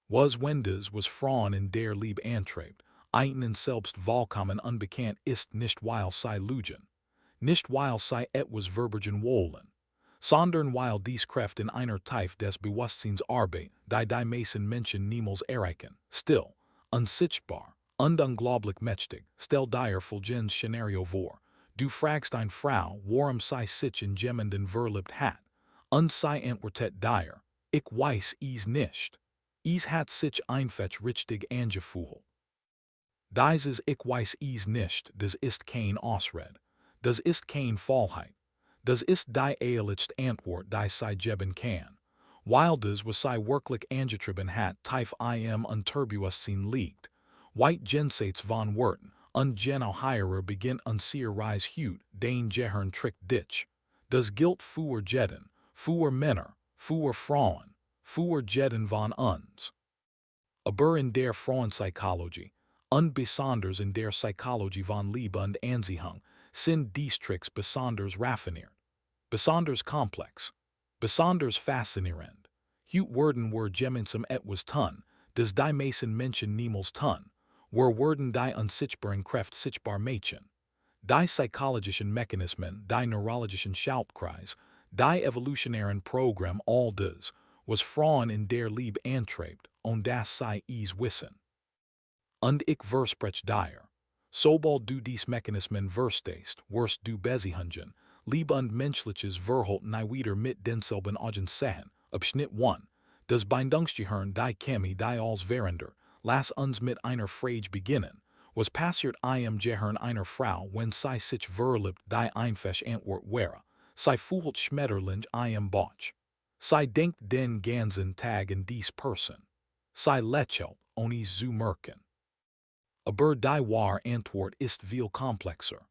Was Wendes was Frauen in der Liebe antreibt, einen selbst vollkommen unbekannt ist nicht weil sie lügen, nicht weil sie etwas verbergen wollen, sondern weil dies Kräfte in einer Tief des Bewusstseins arbeit, die meisten Menschen niemals erreichen, still, unsichtbar, und unglaublich mächtig, stell dir folgendes Szenario vor. Du fragst eine Frau, warum sie sich in jemanden verliebt hat, und sie antwortet dir, ich weiß es nicht. Es hat sich einfach richtig angefühlt. Dieses ich weiß es nicht, das ist kein Ausrede, das ist kein Faulheit, das ist die ehrlichste Antwort, die sie geben kann. Weil das, was sie wirklich angetrieben hat, tief im Unterbewusstsein liegt. White jenseits von Worten, und genau hierer beginnt unser Reis Hut, den Gehirn Trick Ditch. Das gilt für jeden, für Männer, für Frauen, für jeden von uns. Aber in der Frauenpsychologie, und besonders in der Psychologie von Liebe und Anziehung, sind dies Tricks besonders raffiniert, besonders komplex, besonders faszinierend. Hut worden were gemeinsam etwas tun, das die meisten Menschen niemals tun, werden die unsichtbaren Kräfte sichtbar machen. Die psychologischen Mechanismen, die neurologischen Schaltkreis, die evolutionären Programm, all das, was Frauen in der Liebe antreibt, und das sie es wissen. Und ich versprech dir, sobald du dies Mechanismen verstehst, wirst du Beziehungen, Liebe und menschliches Verhalten nie wieder mit denselben Augen sehen. Abschnitt 1. Das Bindungsgehirn die Chemie die als Verender, lass uns mit einer Frage beginnen. Was passiert im Gehirn einer Frau, wenn sie sich verliebt, die einfach Antwort wäre? Sie fühlt Schmetterling im Bauch. Sie denkt den ganzen Tag an dies Person. Sie lächelt, ohne zu merken. Aber die wahre Antwort ist viel komplexer.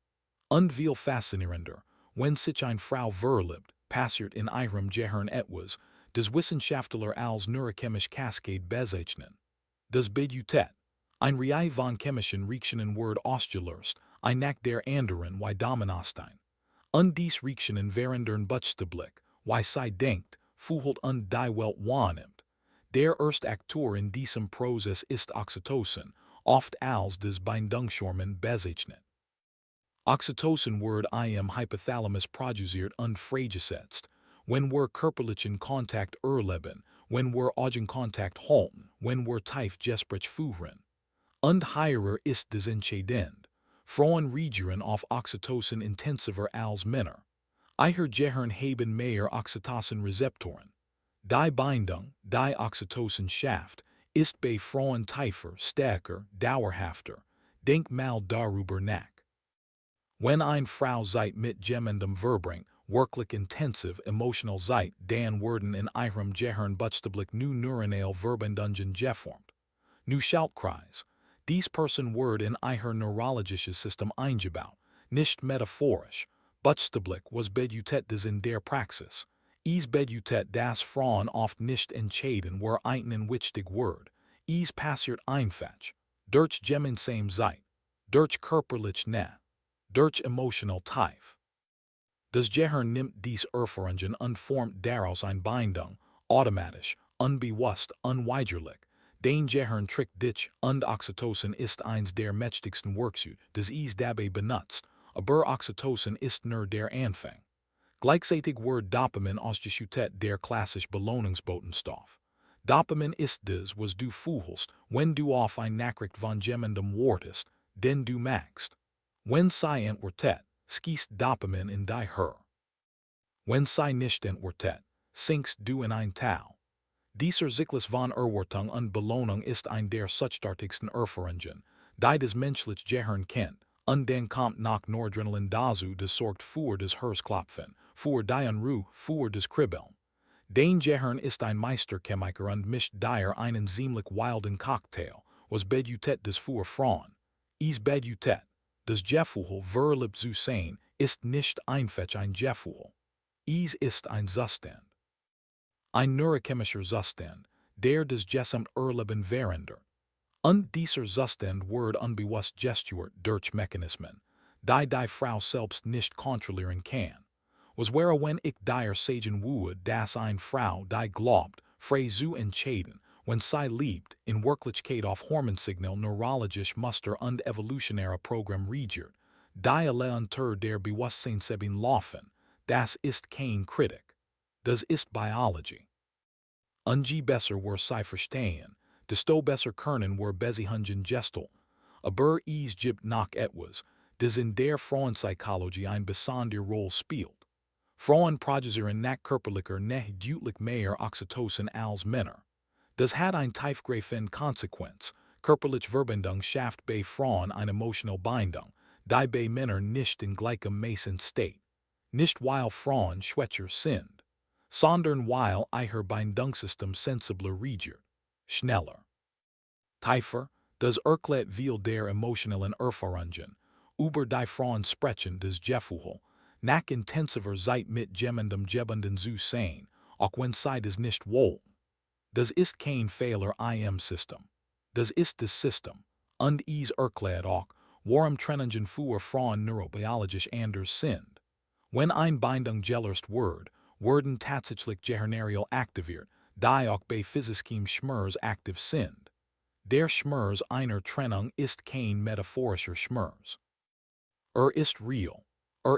Und viel faszinierender, wenn sich eine Frau verliebt, passiert in ihrem Gehirn etwas, das Wissenschaftler als neurochemische Cascade bezeichnen. Das bedeutet, ein Reihe von chemischen Reaktionen wird ausgelöst, ein nach der anderen wie Dominostein. Und dies Reaktionen verändern buchstäblich, wie sie denkt, fühlt und die Welt wahrnimmt. Der erste Akteur in diesem Prozess ist Oxytocin, oft als das Bindungshormon bezeichnet. Oxytocin wird im Hypothalamus produziert und freigesetzt, wenn wir körperlichen Kontakt erleben, wenn wir Augenkontakt halten, wenn wir tief Gespräch führen. Und hierer ist das entscheidend. Frauen reagieren auf Oxytocin intensiver als Männer. Ihr Gehirn haben mehr Oxytocin-Rezeptoren. Die Bindung, die Oxytocin schafft, ist bei Frauen tiefer, stärker, dauerhafter. Denk mal darüber nach. Wenn eine Frau sich mit jemandem verbringt, wirklich intensiv emotional seid, dann werden in ihrem Gehirn buchstäblich nu neuronale Verbindungen geformt. Nu Schaltkreis. Dies Person wird in ihr neurologisches System eingebaut, nicht metaphorisch, buchstäblich was bedeutet das in der Praxis. Es bedeutet, dass Frauen oft nicht entscheiden, wer einen wichtig wird. Es passiert einfach. Durch gemeinsam Zeit, durch körperlich Nähe, durch emotional tief. Das Gehirn nimmt dies Erfahrungen und formt daraus eine Bindung, automatisch, unbewusst, unweigerlich. Den Gehirn trickt dich und Oxytocin ist eins der mächtigsten Werkzeuge, das es dabei benutzt, aber Oxytocin ist nur der Anfang. Gleichzeitig wird Dopamin ausgeschüttet, der klassische Belohnungsbotenstoff. Dopamin ist das, was du fühlst, wenn du auf ein Nachricht von jemandem wartest, den du magst. Wenn sie antwortet, schießt Dopamin in die Höhe. Wenn sie nicht antwortet, sinkst du in ein Tal. Dieser Zyklus von Erwartung und Belohnung ist ein der suchtartigsten Erfahrungen, die das menschliche Gehirn kennt, und dann kommt noch Noradrenalin dazu, das sorgt für das Herzklopfen, für die Unruhe, für das Kribbeln. Dein Gehirn ist ein Meisterchemiker und mischt dir einen ziemlich wilden Cocktail, was bedeutet das für Frauen. Es bedeutet, das Gefühl verliebt zu sein, ist nicht einfach ein Gefühl. Es ist ein Zustand. Ein neurochemischer Zustand, der das gesamt Erleben verändert. Und dieser Zustand wird unbewusst gesteuert durch Mechanismen, die Frau selbst nicht kontrollieren kann. Was wäre, wenn ich dir sagen würde, dass eine Frau, die glaubt, frei zu entscheiden, Wenn sie liebt, in Wirklichkeit auf Hormonsignal neurologisch Muster und evolutionäre Programm regiert, die alle unter der Bewusstseinssebung laufen, das ist kein Kritik. Das ist Biology. Unje besser were sie verstehen, desto besser können wir Beziehungen gestalten. Aber es gibt noch etwas, das in der Frauenpsychologie ein besondere Rolle spielt. Frauen produzieren nach körperlicher Nähe deutlich mehr Oxytocin als Männer. Das hat ein tiefgreifende Konsequenz. Körperliche Verbindung schafft bei Frauen eine emotionale Bindung, die bei Männern nicht in gleichem Maßen steht. Nicht weil Frauen schwächer sind, sondern weil ihr Bindungssystem sensibler regiert. Schneller. Tiefer, das erklärt viel der emotionalen Erfahrungen, über die Frauen sprechen das Gefühl, nach intensiver Zeit mit jemandem gebunden zu sein, auch wenn sie das nicht wollen. Das ist kein Fehler im System. Das ist das System. Und es erklärt auch, warum Trennungen für Frauen neurobiologisch anders sind. Wenn ein Bindung gelöst wird, werden tatsächlich Gehirnarien aktiviert, die auch bei physischen Schmerz aktiv sind. Der Schmerz einer Trennung ist kein metaphorischer Schmerz. Ist real.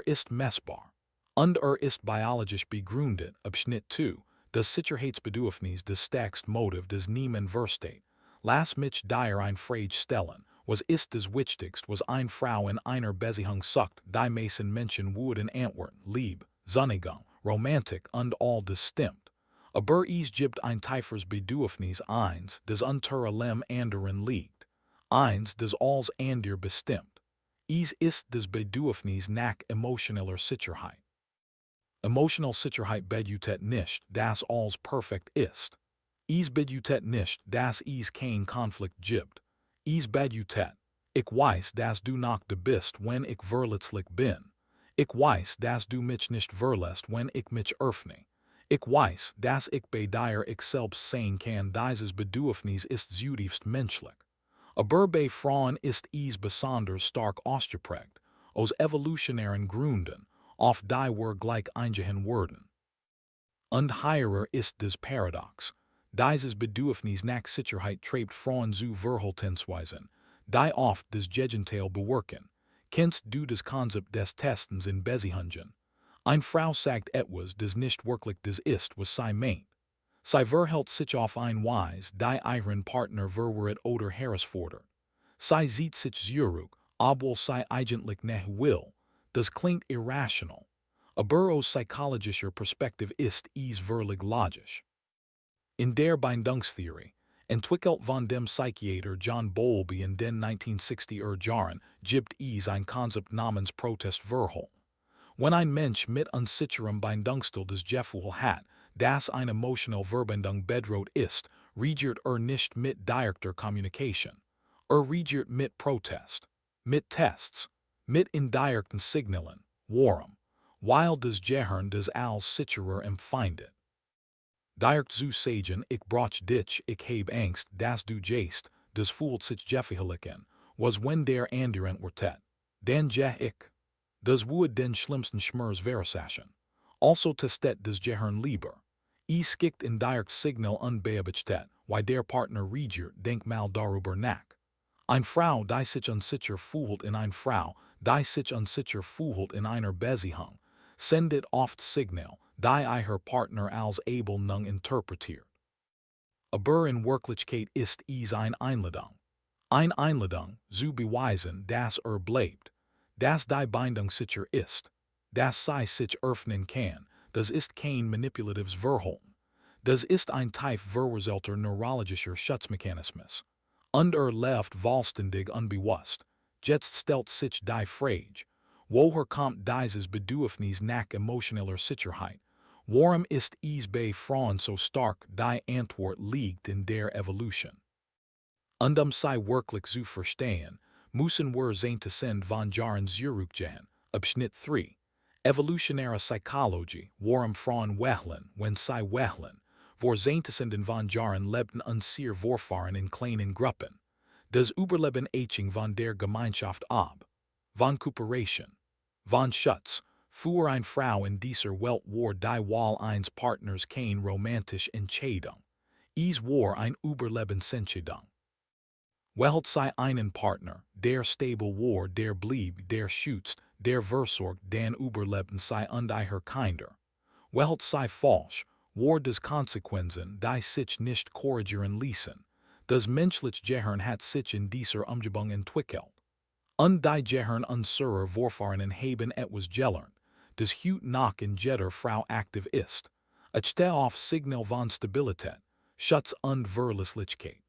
Ist messbar. Und ist biologisch begründet, Abschnitt 2, das Sicherheitsbedürfnis des stärkst Motiv des niemand versteht. Lass mich dir ein Frage stellen, was ist das Wichtigste, was eine Frau in einer Beziehung sucht, die meisten Menschen würden antworten, Liebe, Sonnigung, Romantik und all das stimmt. Aber es gibt ein tieferes Bedürfnis eins, das unter allem anderen liegt. Eins, das als ander bestimmt. Es ist das Bedürfnis nach emotionaler Sicherheit. Emotional Sicherheit bedeutet nicht, dass alles perfekt ist. Es bedeutet nicht, dass es kein Konflikt gibt. Es bedeutet, ich weiß, dass du noch da bist, wenn ich verletzlich bin. Ich weiß, dass du mich nicht verlässt, wenn ich mich öffne. Ich weiß, dass ich bei dir ich selbst sein kann. Dieses Bedürfnis ist zutiefst menschlich. Aber bei Frauen ist es besonders stark ausgeprägt, aus evolutionären Gründen, auf die wir gleich eingehen werden. Und hier ist das Paradox. Dieses Bedürfnis nach Sicherheit treibt Frauen zu Verhaltensweisen, die oft das Gegenteil bewirken. Kennst du das Konzept des Testens in Beziehungen? Eine Frau sagt etwas, das nicht wirklich das ist, was sie meint. Sie verhält sich auf eine Weise, die ihren Partner verwirrt oder herausfordert. Sie sieht sich zurück, obwohl sie eigentlich nicht will. Das klingt irrational. Aber aus psychologischer Perspektive ist es wirklich logisch. In der Bindungstheorie, entwickelt von dem Psychiater John Bowlby in den 1960er Jahren, gibt es ein Konzept namens Protestverhalten. Wenn ein Mensch mit unsicherem Bindungsstil das Gefühl hat, dass eine emotional Verbindung bedroht ist, regiert nicht mit direkter Kommunikation. Regiert mit Protest, mit Tests, mit indirekten Signalen, warum, weil das Gehirn das als sicherer empfindet. Direkt zu sagen, ich brauch dich, ich heb Angst, dass du gehst, das fühlt sich gefährlich an, was wenn der andere antwortet, dann geh ich. Das würde den schlimmsten Schmerz verursachen. Also testet das Gehirn lieber. Es schickt ein direkt Signal unbeobachtet, weil der Partner regiert, denk mal darüber nach. Eine Frau, die sich unsicher fühlt in eine Frau, die sich unsicher fühlt in einer Beziehung, sendet oft Signal, die ihr Partner als Ablehnung interpretiert. Aber in Wirklichkeit ist es eine Einladung. Eine Einladung, zu beweisen, dass bleibt, dass die Bindung sicher ist, dass sie sich öffnen kann, das ist kein manipulatives Verhalten. Das ist ein tief verursachter neurologischer Schutzmechanismus. Und läuft vollständig unbewusst. Jetzt stellt sich die Frage, woher kommt dieses Bedürfnis nach emotionaler Sicherheit? Warum ist es bei Frauen so stark? Die Antwort liegt in der Evolution. Und sie wirklich zu verstehen, müssen wir Zahntassen von Jahren zurückgehen. Abschnitt 3. Evolutionäre Psychologie, warum Frauen wechseln, wenn sie wechseln. Vor Zahntausenden von Jahren lebten unsere Vorfahren in kleinen Gruppen. Das Überleben hing von der Gemeinschaft ab. Von Kooperation. Von Schutz. Für eine Frau in dieser Welt war die Wahl eines Partners keine romantische Entscheidung. war ein Überleben Entscheidung. Wählt sei einen Partner, der stable war, der blieb, der schützt, der versorgt, den Überleben sei und ihr Kinder. Wählt sei falsch, war des Konsequenzen, die sich nicht korrigieren ließen. Das menschlich Gehirn hat sich in dieser Umgebung entwickelt. Und die Gehirn unserer Vorfahren haben etwas gelernt, das heute noch in jeder Frau aktiv ist. Es steht auf Signal von Stabilität, Schutz und Verlässlichkeit.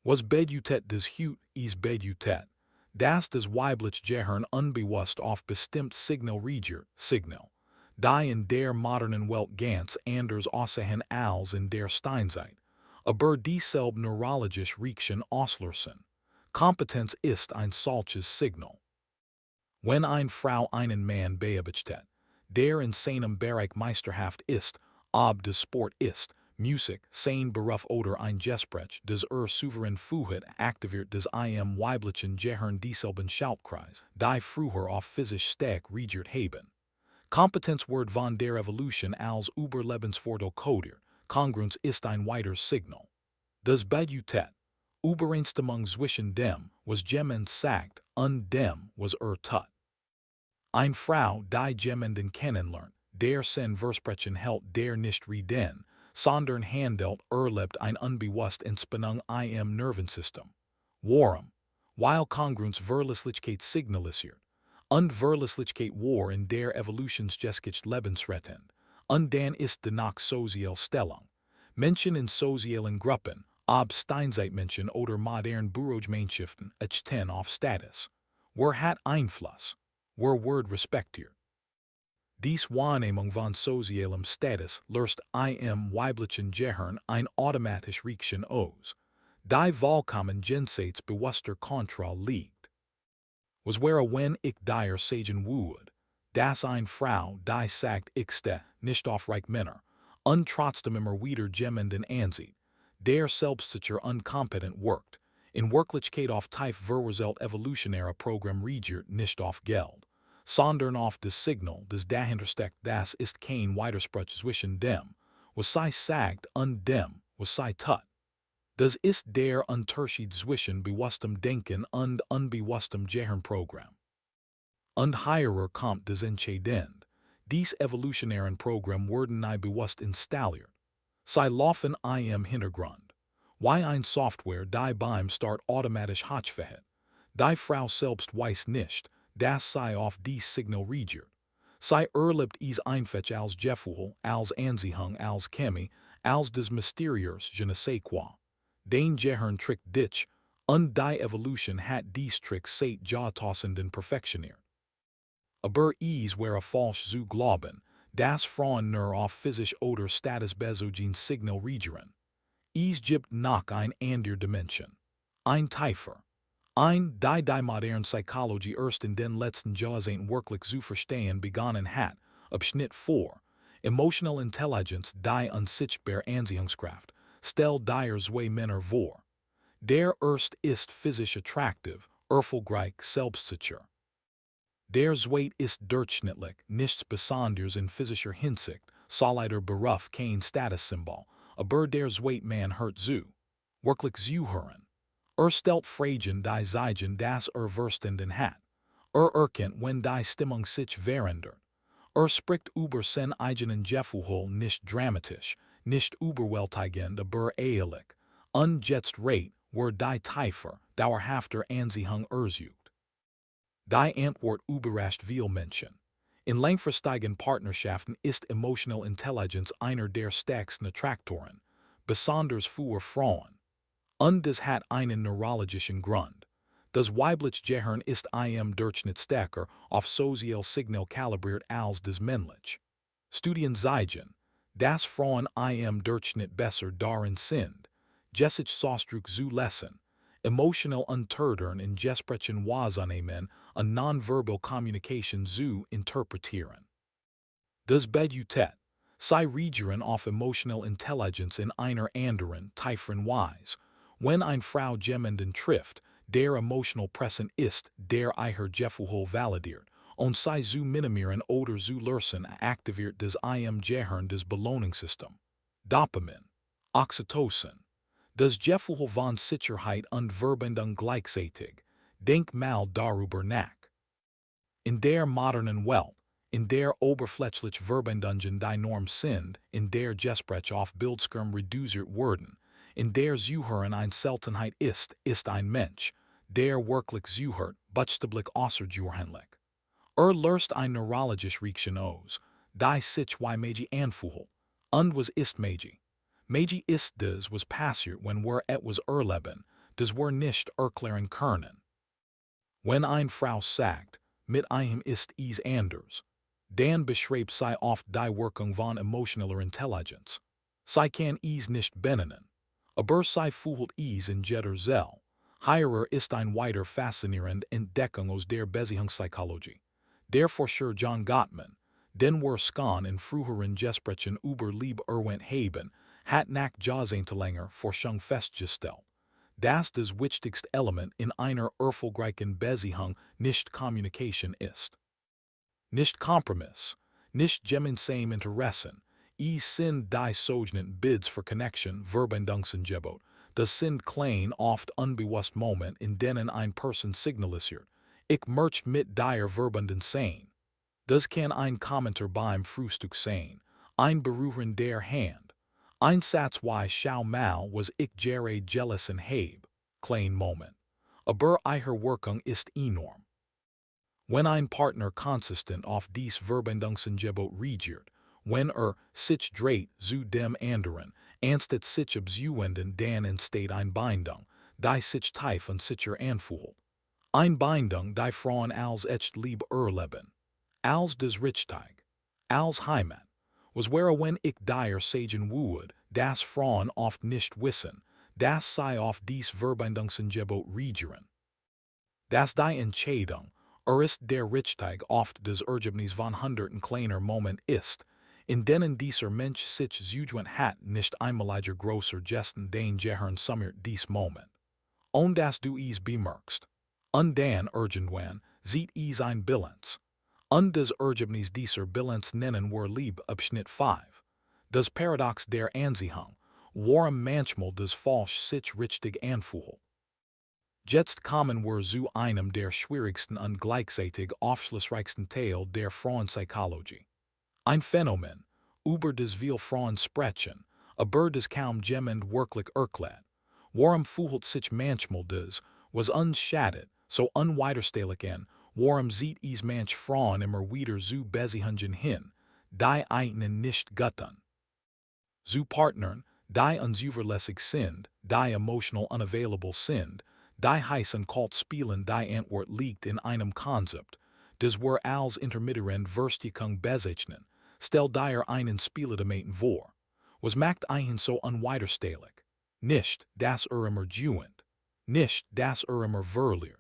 Was bejutet des heute ist bejutet, dass das weibliche Gehirn unbewusst auf bestimmt Signal reagiert, Signal, die in der modernen Welt ganz anders aussehen als in der Steinzeit, aber dieselbe neurologisch Reaktion auslösen. Kompetenz ist ein solches Signal. Wenn eine Frau einen Mann beobachtet, der in seinem Bereich meisterhaft ist, ob des Sport ist, Musik, sein Beruf oder ein Gespräch, des souverän Führt aktiviert des weiblichen Gehirn dieselben Schaltkreis, die früher auf physisch stark regiert haben. Kompetenz wird von der Evolution als Überlebensvorteil kodiert, Kongruenz ist ein weiteres Signal. Das bedeutet, Übereinstimmung zwischen dem, was jemand sagt, und dem, was tut. Eine Frau, die jemanden kennenlernt, der sein Versprechen hält, der nicht reden, sondern handelt, erlebt ein unbewusst Entspannung im Nervensystem. Warum? Weil Kongruenz Verlässlichkeit signalisiert. Und Verlässlichkeit war in der Evolutionsgeschichte lebensrettend. Und dann ist danach soziale Stellung. Menschen in sozialen Gruppen, ob Steinzeitmenschen oder modern Bürogemeinschaften, achten auf Status. Wer hat Einfluss? Wer wird respektiert? Dies Wahrnehmung von sozialem Status löst im weiblichen Gehirn ein automatisch Reaktion aus, die vollkommen jenseits bewusster Kontrolle liegt. Was wäre, wenn ich dir sagen würde, dass eine Frau, die sagt, ich stehe nicht auf reiche Männer, und trotzdem immer wieder jemanden ansieht, der selbstsicher unkompetent wirkt, in Wirklichkeit auf tief verwurzelte evolutionäre Programm regiert nicht auf Geld, sondern auf das Signal, das dahinter steckt, das ist kein Widerspruch zwischen dem, was sie sagt, und dem, was sie tut. Das ist der Unterschied zwischen bewusstem Denken und unbewusstem Gehirnprogramm. Und hierer kommt das Entscheidend. Dies evolutionären Programm werden nie bewusst installiert. Sie laufen im Hintergrund. Wie ein Software, die beim Start automatisch hochfährt. Die Frau selbst weiß nicht, dass sie auf dies Signal reagiert. Sie erlebt es einfach als Gefühl, als Anziehung, als Chemie, als des Mysteriös je ne sais quoi. Den Gehirn Trick dich, und die Evolution hat dies Trick seit Jahrtausenden perfektioniert. Aber es wäre falsch zu glauben, dass Frauen nur auf physisch oder statusbezogen Signal reagieren. Es gibt noch ein andere Dimension. Ein tiefer. Die moderne Psychologie erst in den letzten Jahrzehnten wirklich zu verstehen begonnen hat, Abschnitt 4. Emotional Intelligence, die unsichtbare Anziehungskraft, stellt dir zwei Männer vor. Der erst ist physisch attraktiv, erfolgreich, selbstsicher. Der zweite ist durchschnittlich, nichts Besonderes in physischer Hinsicht, solider Beruf, kein Statussymbol, aber der zweite Mann hört zu. Wirklich zuhören. Stellt Fragen, die zeigen, dass Verstanden hat. Erkennt, wenn die Stimmung sich verändert. Spricht über sein eigenen Gefühl nicht dramatisch, nicht überwältigend, aber ehrlich. Und jetzt rate, wer die tiefer, dauerhafter Anziehung sucht. Die Antwort überrascht viele Menschen. In langfristigen Partnerschaften ist Emotional Intelligence einer der stärksten Attraktoren, besonders für Frauen. Und das hat einen neurologischen Grund. Das weibliche Gehirn ist im Durchschnitt stärker auf sozial Signal kalibriert als das männliche. Studien zeigen, dass Frauen im Durchschnitt besser darin sind, sich Ausdruck zu lassen, emotional Untertöne in Gesprächen wahrzunehmen und nonverbal Kommunikation zu interpretieren. Das bedeutet, sie reagieren auf Emotional Intelligence in einer anderen, tieferen Weise. Wenn eine Frau jemanden trifft, der emotional präsent ist, der ihr Gefühl validiert, und sie zu minimieren oder zu lösen, aktiviert das Gehirn des Belohnungssystem. Dopamin. Oxytocin. Das Gefühl von Sicherheit und Verbindung gleichzeitig. Denk mal darüber nach. In der modernen Welt, in der oberflächlich Verbindungen die Norm sind, in der Gespräch auf Bildschirm reduziert wurden, in der Zuhören eine Seltenheit ist ein Mensch, der wirklich zuhört, buchstäblich außergewöhnlich. Löst ein neurologisch Reaktion aus, die sich wie Meiji anfühlt, und was ist Meiji? Meiji ist das, was passiert, wenn wir etwas erleben, das wir nicht erklären können. Wenn eine Frau sagt, mit einem ist es anders, dann beschreibt sie oft die Wirkung von emotionaler Intelligenz. Sie kann es nicht benennen, aber sie fühlt es in jeder Zelle. Hierer ist ein weiter faszinierende Entdeckung aus der Beziehungspsychologie. Der Forscher John Gottman, den wir schon in früheren Gesprächen über Liebe erwähnt haben, hat nach jahrzehntelanger Forschung festgestellt, dass das wichtigste Element in einer erfolgreichen Beziehung nicht Kommunikation ist. Nicht Kompromiss, nicht gemeinsame Interessen, es sind die sogenannten Bids für Connection, Verbindungsangebot. Das sind kleine, oft unbewusste Momente, in denen eine Person signalisiert, ich möchte mit dir verbunden sein. Das kann ein Kommentar beim Frühstück sein, ein Berühren der Hand, ein Satz wie schau mal, was ich gerade gelesen habe, klein Moment. Aber ihre Wirkung ist enorm. Wenn ein Partner konsistent auf dies Verbindungsangebot reagiert, wenn sich dreht zu dem anderen, anstatt sich abzuwenden, dann entsteht eine Bindung, die sich tief und sicher anfühlt. Eine Bindung, die Frauen als echt Liebe erleben. Als das Richtige. Als Heimat. Was wäre, wenn ich dir sagen würde, dass Frauen oft nicht wissen, dass sie auf dies Verbindungsangebot reagieren. Dass die Entscheidung, ist der Richtige oft das Ergebnis von hunderten kleiner Moment ist, in denen dieser Mensch sich zugewandt hat, nicht einmaliger großer Gesten den Gehirn summert dies Moment. Und dass du es bemerkst. Und dann irgendwann sieht es ein Bilanz. Und das Ergebnis dieser Bilanz nennen wir Liebe Abschnitt 5. Das Paradox der Anziehung, warum manchmal das falsch sich richtig anfühlt. Jetzt kommen wir zu einem der schwierigsten und gleichzeitig aufschlussreichsten Teil der Frauenpsychologie. Ein Phänomen, über das viele Frauen sprechen, aber das kaum jemand wirklich erklärt. Warum fühlt sich manchmal das, was uns schadet, so unwiderstehlich an, warum sieht es manch Frauen immer wieder zu Beziehungen hin, die ihnen nicht göttern. Zu Partnern, die unzuverlässig sind, die emotional unavailable sind, die heißen kalt spielen, die Antwort liegt in einem Konzept, das wir als intermitterend Verstehung bezeichnen, stell dir einen Spielautomaten vor. Was macht einen so unwiderstehlich? Nicht, dass immer gewinnt. Nicht, dass immer verliert.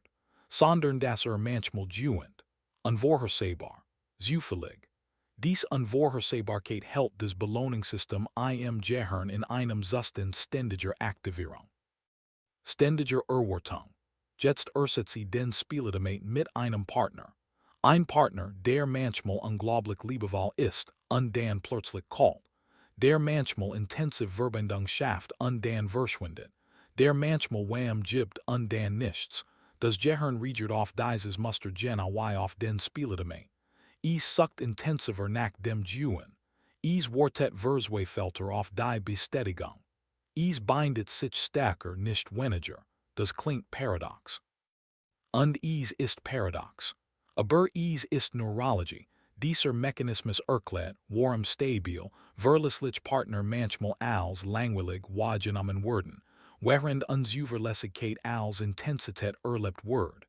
Sondern dass manchmal gewinnt. Unvorhersehbar. Zufällig. Dies Unvorhersehbarkeit hält das Belohnungssystem im Gehirn in einem Zustand ständiger Aktivierung. Ständiger Erwartung. Jetzt ersetzt sie den Spielautomat mit einem Partner. Ein Partner, der manchmal unglaublich liebevoll ist und dann plötzlich kalt. Der manchmal intensive Verbindung schafft und dann verschwindet. Der manchmal Wham gibt und dann nichts. Das Gehirn reagiert auf dieses Muster genau wie auf den Spielautomat. Es sucht intensiver nach dem Gewinn. Es wartet Verzweifelter auf die Bestätigung. Es bindet sich stärker, nicht weniger. Das klingt paradox. Und es ist paradox. Aber es ist Neurologie. Dieser Mechanismus erklärt, warum stabil, verlässlich Partner manchmal als langweilig wahrgenommen werden, während Unzuverlässigkeit als Intensität erlebt wird.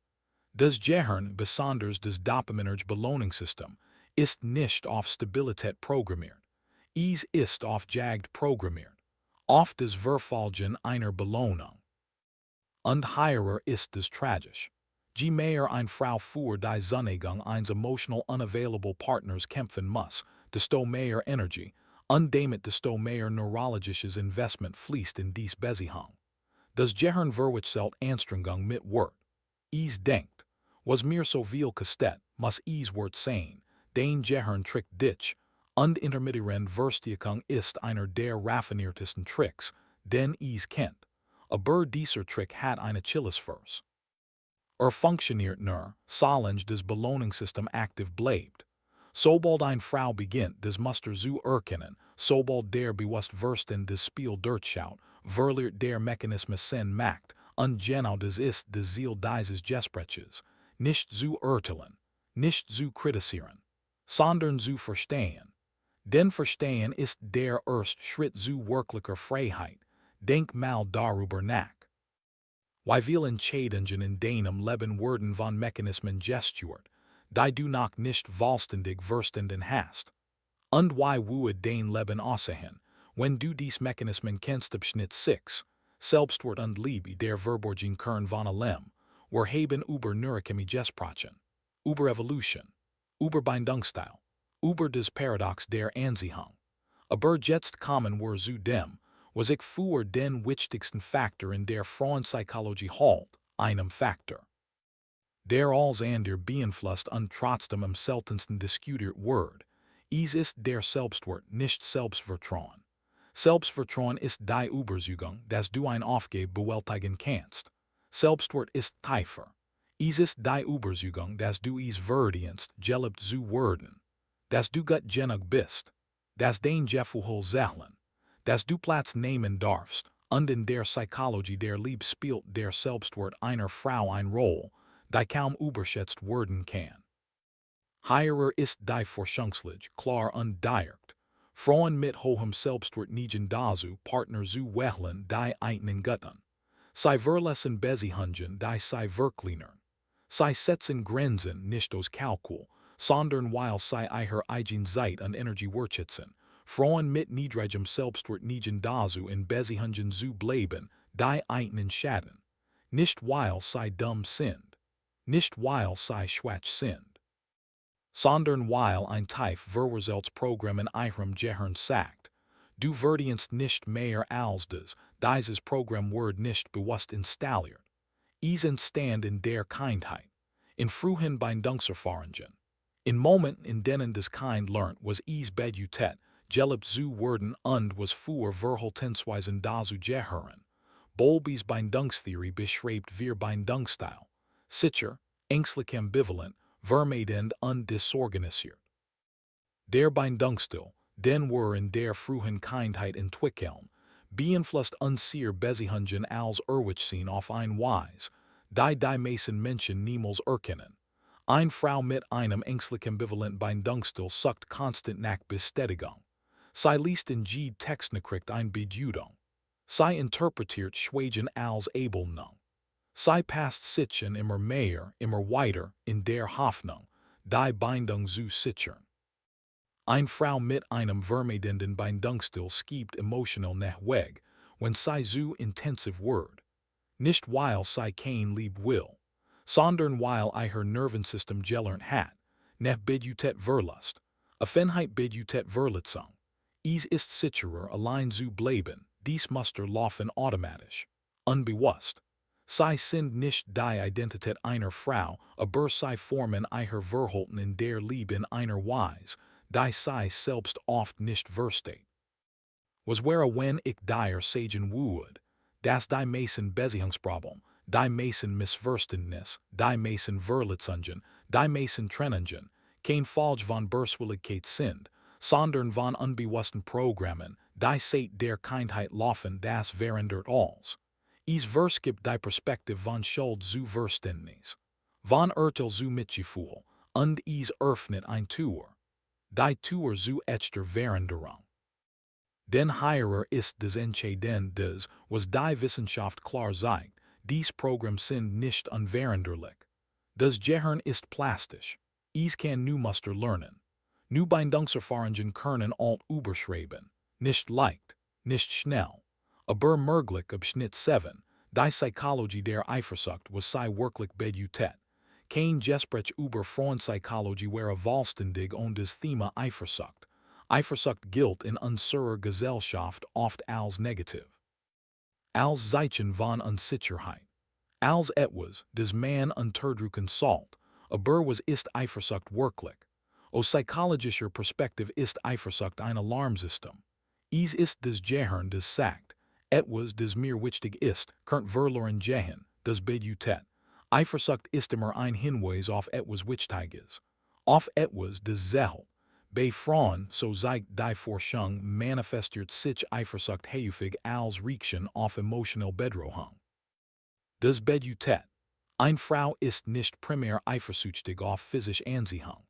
Das Gehirn, besonders das dopaminerge Belohnungssystem, ist nicht auf Stabilität programmiert. Es ist auf Jagd programmiert. Auf das Verfolgen einer Belohnung. Und hierer ist es tragisch. Je mehr eine Frau für die Zuneigung eines emotional unavailable Partners kämpfen muss, desto mehr Energie, und damit desto mehr neurologisches Investment fließt in dies Beziehung. Das Gehirn verwechselt Anstrengung mit Wert. Es denkt, was mir so viel kostet, muss es wert sein, den Gehirn trickt dich, Und intermittieren Verstehung ist einer der raffiniertesten Tricks, den es kennt. Aber dieser Trick hat eine Achillesferse. Funktioniert nur, solange das Belohnungssystem aktiv bleibt. Sobald eine Frau beginnt, das Muster zu erkennen, sobald der Bewusstsein des Spiel durchschaut, verliert der Mechanismus Sinn Macht, und genau das ist das Ziel dieses Gespräches, nicht zu urteilen, nicht zu kritisieren, sondern zu verstehen. Denn Verstehen ist der erste Schritt zu wirklicher Freiheit. Denk mal darüber nach. Wie viel Entscheidungen in deinem Leben werden von Mechanismen gestuert, die du noch nicht vollständig verstanden hast. Und wie würde dein Leben aussehen, wenn du dies Mechanismen kennst? Abschnitt 6. Selbstwert und Liebe der verborgenen Kern von allem. Wir haben über Neurochemie gesprochen. Über Evolution. Über Bindungsstil. Über das Paradox der Anziehung. Aber jetzt kommen wir zu dem, was ich für den wichtigsten Faktor in der Frauenpsychologie halt, einem Faktor. Der als ander beeinflusst und trotzdem am seltensten diskutiert wird. Es ist der Selbstwert, nicht Selbstvertrauen. Selbstvertrauen ist die Überzeugung, dass du eine Aufgabe bewältigen kannst. Selbstwert ist tiefer. Es ist die Überzeugung, dass du es verdienst, geliebt zu werden. Dass du gut genug bist. Dass dein Gefühl zählen. Dass du Platz nehmen darfst. Und in der Psychologie der Liebe spielt der Selbstwert einer Frau eine Rolle, die kaum überschätzt werden kann. Hierer ist die Forschungsliga klar und direkt. Frauen mit hohem Selbstwert neigen dazu, Partner zu wählen, die einen Göttern. Sie verlassen Beziehungen, die sie verkleinern. Sie setzen Grenzen nicht aus Kalkül, sondern weil sie ihre eigene Zeit und Energie wertschätzen. Frauen mit niedrigem Selbstwert neigen dazu, in Beziehungen zu bleiben, die einen schaden. Nicht weil sie dumm sind. Nicht weil sie schwach sind. Sondern weil ein tief Verwurzeltsprogramm in ihrem Gehirn sagt. Du verdienst nicht mehr als das, dieses Programm wird nicht bewusst installiert. Es entstand in der Kindheit. In frühen Bindungserfahrungen. In Momenten in denen das Kind lernt, was es bedeutet, geliebt zu werden und was für Verhaltensweisen dazu gehören. Bowlby's Bindungstheorie beschreibt wir Bindungsstil. Sicher, ängstlich ambivalent, vermeidend und desorganisiert. Der Bindungsstil, den wir in der frühen Kindheit entwickeln, beeinflusst unsere Beziehungen als Erwachsene auf eine Weise, die meisten Menschen niemals erkennen. Eine Frau mit einem ängstlich ambivalenten Bindungsstil sucht konstant nach Bestätigung. Sie liest in jedem Textnachricht eine Bedeutung. Sie interpretiert Schweigen als Ablehnung. Sie passt sich immer mehr, immer weiter, in der Hoffnung, die Bindung zu sichern. Eine Frau mit einem vermeidenden Bindungsstil schiebt emotional nach weg, wenn sie zu intensiv wird. Nicht weil sie kein Lieb will, sondern weil ihr Nervensystem gelernt hat, nach bedeutet Verlust, Offenheit bedeutet Verletzung. Es ist sicherer, allein zu bleiben, dies Muster laufen automatisch, unbewusst. Sie sind nicht die Identität einer Frau, aber sie formen ihr Verhalten in der Liebe in einer Weise, die sie selbst oft nicht versteht. Was wäre, wenn ich dir sagen würde, dass die meisten Beziehungsprobleme, die meisten Missverständnisse, die meisten Verletzungen, die meisten Trennungen, kein Folge von Böswilligkeit sind, sondern von unbewussten Programmen, die seit der Kindheit laufen, das verändert alles. Es gibt die Perspektive von Schuld zu Verständnis, von Urteil zu Mitgefühl, und es öffnet ein Tür. Die Tür zu echter Veränderung. Den hierer ist des Entscheidendes, was die Wissenschaft klar sagt, dies Programm sind nicht unveränderlich. Das Gehirn ist plastisch. Es kann nu Muster lernen. Nu Bindungserfahrungen können alt überschreiben. Nicht leicht, nicht schnell. Aber möglich. Abschnitt 7. Die Psychologie der Eifersucht, was sie wirklich bedeutet. Kein Gespräch über Frauenpsychologie wäre vollständig ohne das Thema Eifersucht. Eifersucht gilt in unserer Gesellschaft oft als negativ. Als Zeichen von Unsicherheit. Als etwas, das man unterdrücken sollte, aber was ist Eifersucht wirklich? Aus psychologischer Perspektive ist Eifersucht ein Alarmsystem. Es ist des Gehirn des sagt, etwas des mir wichtig ist, könnt verloren gehen, das bedeutet. Eifersucht ist immer ein Hinweis auf etwas wichtig ist. Auf etwas des Zell. Bei Frauen, so zeigt die Forschung, manifestiert sich Eifersucht häufig als Reaktion auf emotional Bedrohung. Das bedeutet, eine Frau ist nicht primär eifersüchtig auf physische Anziehung.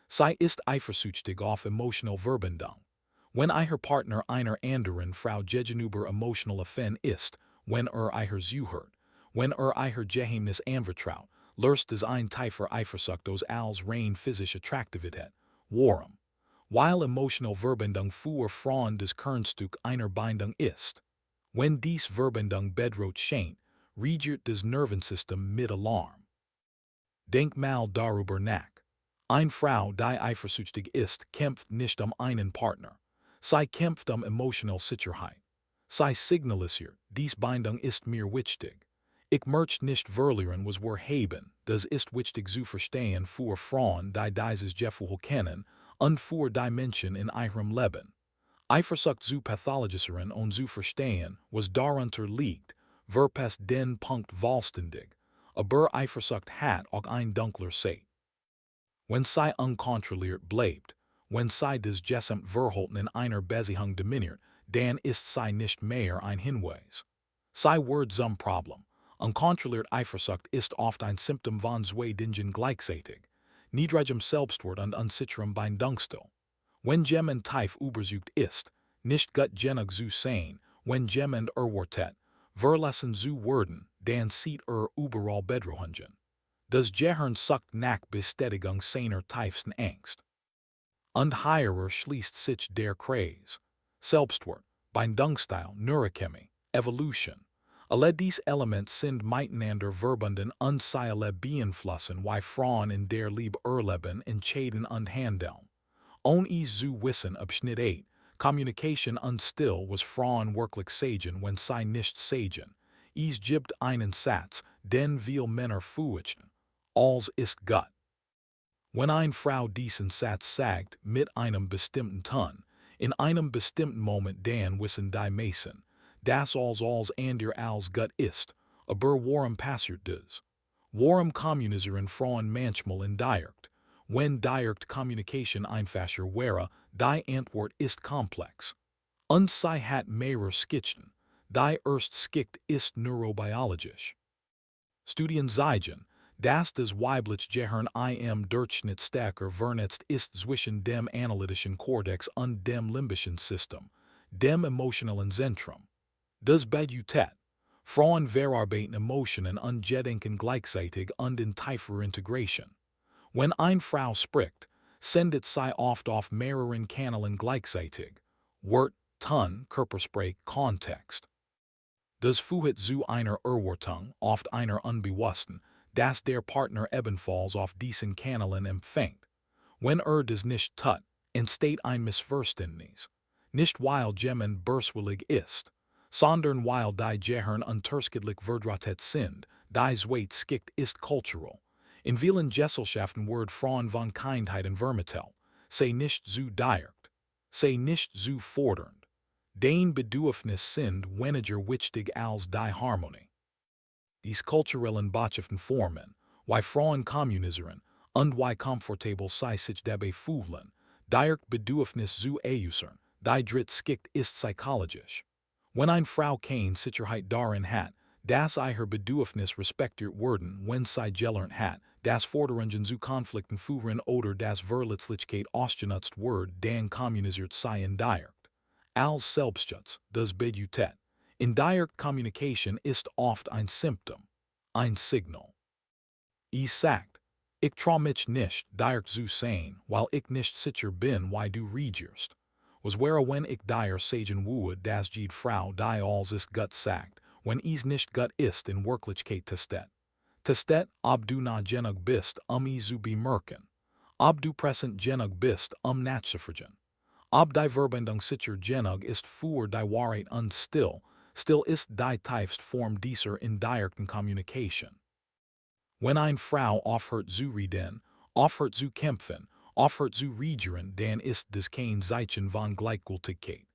Sie ist eifersüchtig auf emotional Verbindung. Wenn ihr Partner einer anderen Frau gegenüber emotional affin ist, wenn ihr zuhört, wenn ihr Geheimnis anvertraut, löst es ein tiefer Eifersucht aus als rein physische Attraktivität. Warum? Weil emotional Verbindung für Frauen des Kernstück einer Bindung ist. Wenn dies Verbindung bedroht scheint, regiert das Nervensystem mit Alarm. Denk mal darüber nach. Eine Frau, die eifersüchtig ist, kämpft nicht einen Partner. Sie kämpft emotional Sicherheit. Sie signalisiert, dies Bindung ist mir wichtig. Ich möchte nicht verlieren, was wir haben, das ist wichtig zu verstehen für Frauen, die dieses Gefühl kennen, und für die Menschen in ihrem Leben. Eifersucht zu pathologisieren und zu verstehen, was darunter liegt, verpasst den Punkt vollständig, aber Eifersucht hat auch ein dunkler Seite. Wenn sie unkontrolliert bleibt, wenn sie des gesamt Verhalten in einer Beziehung dominiert, dann ist sie nicht mehr ein Hinweis. Sie wird zum Problem. Unkontrolliert Eifersucht ist oft ein Symptom von zwei Dingen gleichzeitig, niedrigem Selbstwert und unsicherem Bindungsstil. Wenn jemand tief überzeugt ist, nicht gut genug zu sein, wenn jemand erwartet, verlassen zu werden, dann sieht überall Bedrohungen. Das Gehirn sucht nach Bestätigung seiner tiefsten Angst. Und hierer schließt sich der Kreis. Selbstwert, Bindungsstil, Neurochemie, Evolution. Alle diese Elemente sind miteinander verbunden und sie alle beeinflussen, wie Frauen in der Liebe erleben, entscheiden und handeln. Ohne es zu wissen, Abschnitt 8, Communication und Stil, was Frauen wirklich sagen, wenn sie nicht sagen. Es gibt einen Satz, den viele Männer fürchten. Alles ist gut. Wenn eine Frau diesen Satz sagt, mit einem bestimmten Ton, in einem bestimmten Moment, dann wissen die meisten, dass alles andere als gut ist, aber warum passiert das? Warum kommunizieren Frauen manchmal indirekt? Wenn direct Communication einfacher wäre, die Antwort ist komplex. Und sie hat mehrere Schichten. Die erste Schicht ist neurobiologisch. Studien zeigen, dass das weibliche Gehirn im Durchschnitt stärker vernetzt ist zwischen dem analytischen Kortex und dem limbischen System, dem emotionalen Zentrum. Das bedeutet, Frauen verarbeiten Emotionen und Gedanken gleichzeitig und in tiefer Integration. Wenn eine Frau spricht, sendet sie oft auf mehreren Kanälen gleichzeitig, Wort, Ton, Körpersprache, Kontext. Das führt zu einer Erwartung, oft einer unbewussten, dass der Partner ebenfalls auf diesen Kanälen empfängt. Wenn das nicht tut, entsteht ein Missverständnis. Nicht weil jemand böswillig ist, sondern weil die Gehirn unterschiedlich verdrahtet sind, die zweite Schicht ist kulturell. In vielen Gesellschaften wird Frauen von Kindheiten vermittelt, sei nicht zu direkt, sei nicht zu fordernd. Den Bedürfnis sind weniger wichtig als die Harmonie. Dies kulturellen Botschaften formen, wie Frauen kommunizieren, und wie komfortabel sie sich dabei fühlen, direkt Bedürfnis zu äußern, die dritte Schicht ist psychologisch. Wenn eine Frau keine Sicherheit darin hat, dass ihr Bedürfnis respektiert werden, wenn sie gelernt hat, dass Forderungen zu Konflikten führen oder dass Verletzlichkeit ausgenutzt wird, dann kommuniziert sie indirekt. Als Selbstschutz, das bedeutet, indirect Communication ist oft ein Symptom, ein Signal. Es sagt, ich trau mich nicht, direkt zu sein, weil ich nicht sicher bin, wie du reagierst. Was wäre, wenn ich dir sagen würde, dass jede Frau, die alles ist gut sagt, wenn es nicht gut ist in Wirklichkeit testet. Testet, ob du nah genug bist, es zu bemerken. Ob du präsent genug bist, nachzufragen. Ob die Verbindung sicher genug ist für die Wahrheit und still ist die tiefste Form dieser indirekten Kommunikation. Wenn eine Frau aufhört zu reden, aufhört zu kämpfen, Offert zu regieren, dan ist des kein Zeichen von Gleichgültigkeit.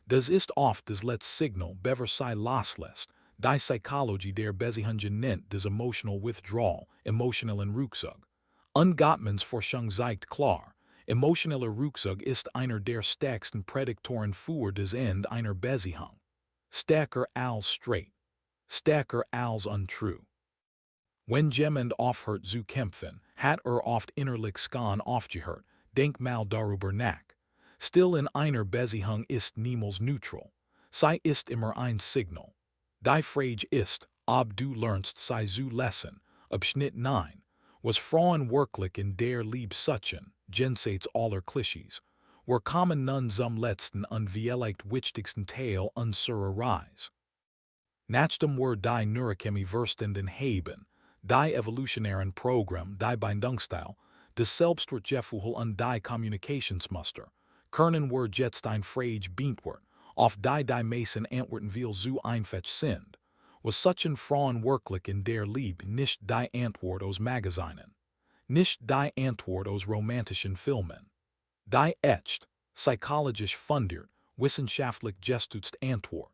Das ist oft das letzte Signal, bever sei loslässt, die Psychologie der Beziehungen nennt des emotional withdrawal, emotionalen Rückzug. Ungottmans Forschung zeigt klar, emotionaler Rückzug ist einer der stärksten Prädiktoren für das Ende einer Beziehung. Stärker als straight. Stärker als untrue. Wenn jemand aufhört zu kämpfen, hat oft innerlich Skan aufgehört, denk mal darüber nach. Still in einer Beziehung ist niemals neutral. Sie ist immer ein Signal. Die Frage ist, ob du lernst sie zu lesen. Abschnitt 9. Was Frauen wirklich in der Liebe suchen, jenseits aller Klischees. Wir kommen nun zum letzten und vielleicht wichtigsten Teil unserer Reise. Nachdem wir die Neurochemie verstanden haben, die evolutionären Programm, die Bindungsstil, das Selbstwertgefühl und die Kommunikationsmuster, können wir jetzt ein Frage beantworten, auf die meisten Antworten viel zu einfach sind. Was suchen Frauen wirklich in der Liebe, nicht die Antwort aus Magazinen, nicht die Antwort aus romantischen Filmen. Die echt, psychologisch fundiert, wissenschaftlich gestützte Antwort.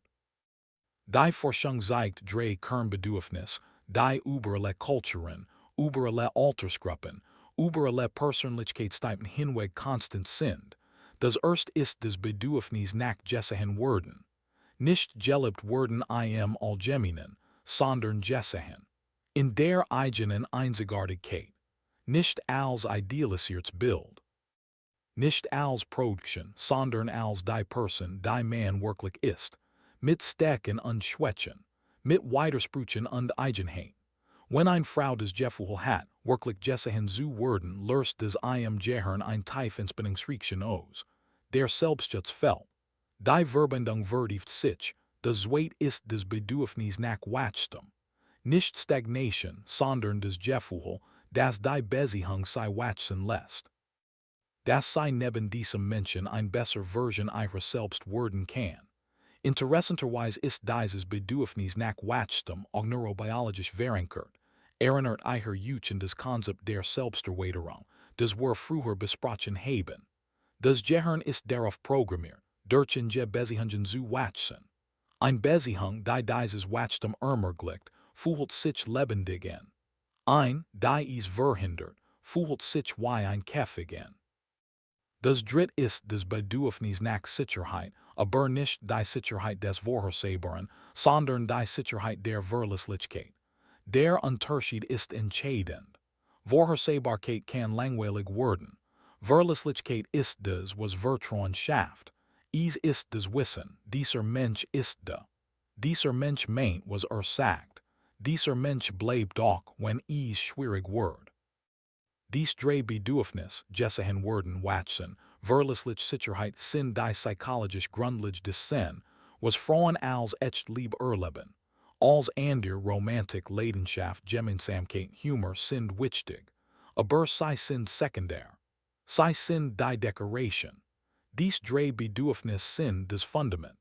Die Forschung zeigt drei Kernbedürfnisse, die über alle Kulturen, über alle Altersgruppen, über alle Persönlichkeitstypen hinweg konstant sind. Das erste ist das Bedürfnis nach gesehen werden. Nicht geliebt werden im Allgemeinen, sondern gesehen. In der eigenen Einzigartigkeit. Nicht als idealisiertes Bild. Nicht als Produktion, sondern als die Person, die man wirklich ist. Mit Stecken und Schwächen, mit Widersprüchen und Eigenheit. Wenn eine Frau das Gefühl hat, wirklich gesehen zu werden, löst das Gehirn ein Tiefinspannungsreaktion aus. Der Selbstschutz fällt. Die Verbindung vertieft sich, das zweite ist das Bedürfnis nach Wachstum. Nicht Stagnation, sondern das Gefühl, dass die Beziehung sie wachsen lässt. Dass sie neben diesem Menschen eine bessere Version ihrer selbst werden kann. Interessanterweise ist dieses Bedürfnis nach Wachstum auch neurobiologisch verankert. Erinnert ihr euch an das Konzept der Selbsterweiterung, das wir früher besprochen haben. Das Gehirn ist darauf programmiert, durch die Beziehungen zu wachsen. Eine Beziehung, die dieses Wachstum ermöglicht, fühlt sich lebendig an. Die es verhindert, fühlt sich wie ein Käfig an. Das dritte ist das Bedürfnis nach Sicherheit, aber nicht die Sicherheit des Vorhersehbaren, sondern die Sicherheit der Verlässlichkeit. Der Unterschied ist entscheidend. Vorhersehbarkeit kann langweilig werden. Verlässlichkeit ist das, was Vertrauen schafft. Es ist das Wissen, dieser Mensch ist da. Dieser Mensch meint, was sagt. Dieser Mensch bleibt auch, wenn es schwierig wird. Dies drei Bedürfnis, gesehen werden wachsen, verlässlich Sicherheit sind die psychologisch grundlegende Sinn, was Frauen als echt Liebe erleben. Als andere Romantik, Leidenschaft, Gemeinsamkeit, Humor sind wichtig, aber sie sind sekundär. Sie sind die Dekoration. Dies drei Bedürfnis sind das Fundament.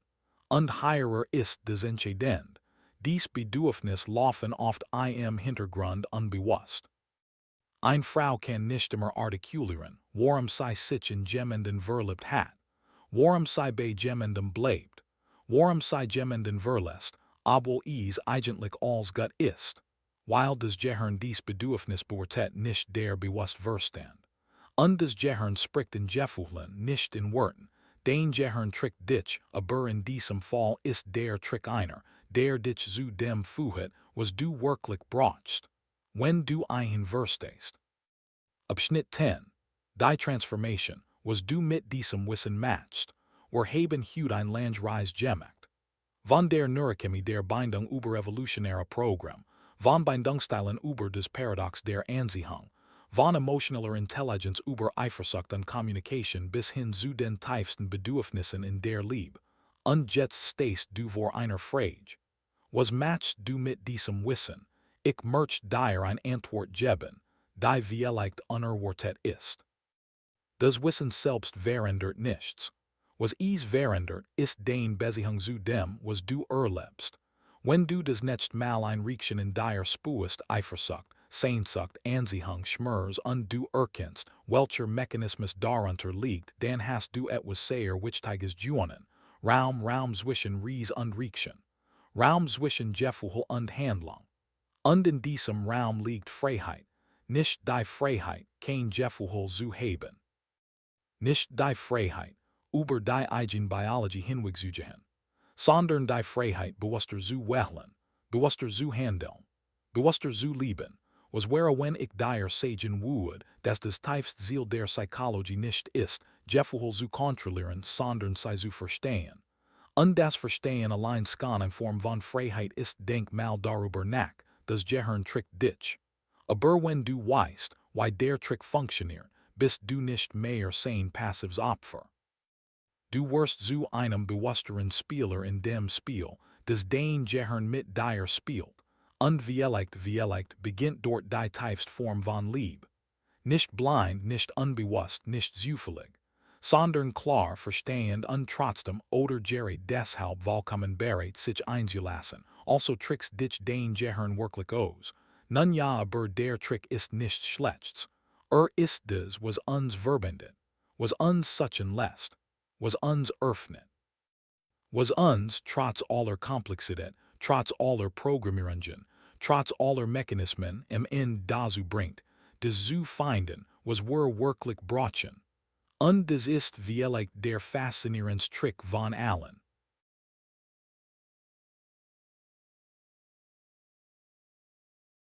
Und hierer ist das Entscheidend. Dies Bedürfnis laufen oft im Hintergrund unbewusst. Eine Frau kann nicht immer artikulieren, warum sie sich in jemanden verliebt hat, warum sie bei jemandem bleibt, warum sie jemanden verlässt, obwohl es eigentlich alles gut ist, weil das Gehirn dies Bedürfnis beurteilt nicht der bewusst Verstand. Und das Gehirn spricht in Gefühlen, nicht in Worten. Den Gehirn trickt dich, aber in diesem Fall ist der Trick einer, der dich zu dem führt, was du wirklich brauchst. Wenn du ihn verstehst. Abschnitt 10. Die Transformation, was du mit diesem Wissen matchst, wir haben heute ein Landreise gemacht. Von der Neurochemie der Bindung über evolutionäre Programm, von Bindungsstilen über das Paradox der Anziehung, von emotionaler Intelligenz über Eifersucht und Kommunikation bis hin zu den tiefsten Bedürfnissen in der Liebe. Und jetzt stehst du vor einer Frage. Was matchst du mit diesem Wissen? Ich möchte dir ein Antwort geben, die vielleicht unerwartet ist. Das Wissen selbst verändert nichts. Was es verändert, ist deine Beziehung zu dem, was du erlebst. Wenn du das nächste Mal ein Riechchen in dir spürst, Eifersucht, Sehnsucht, Anziehung, Schmerz, und du erkennst, welcher Mechanismus darunter liegt, dann hast du etwas sehr Wichtiges gewonnen. Raum zwischen Ries und Riekchen. Raum zwischen Gefühl und Handlung. Und in diesem Raum liegt Freiheit. Nicht die Freiheit, kein Gefühl zu haben. Nicht die Freiheit, über die eigen Biologie hinwegzugehen, sondern die Freiheit, bewusster zu wählen, bewusster zu handeln, bewusster zu lieben, was wäre, wenn ich dir sagen würde, dass das tiefste Ziel der Psychologie nicht ist, Gefühle zu kontrollieren, sondern sie zu verstehen. Und das Verstehen allein kann in Form von Freiheit ist, denk mal darüber nach, das Gehirn trickt dich. Aber wenn du weißt, wie der Trick funktioniert, bist du nicht mehr sein passives Opfer. Du wirst zu einem bewussteren Spieler in dem Spiel, das dein Gehirn mit dir spielt. Und vielleicht beginnt dort die tiefste Form von Liebe. Nicht blind, nicht unbewusst, nicht zufällig, sondern klar verstehend und trotzdem oder Jerry deshalb vollkommen bereit sich einzulassen, also tricks dich dein Gehirn wirklich aus. Nun ja, aber der Trick ist nicht schlecht. Ist das, was uns verbindet, was uns suchen lässt, was uns öffnet, was uns trotz aller Komplexität, trotz aller Programmierungen, trotz aller Mechanismen im Ende dazu bringt, das zu finden, was wir wirklich brauchen. Und das ist vielleicht der faszinierendste Trick von allen.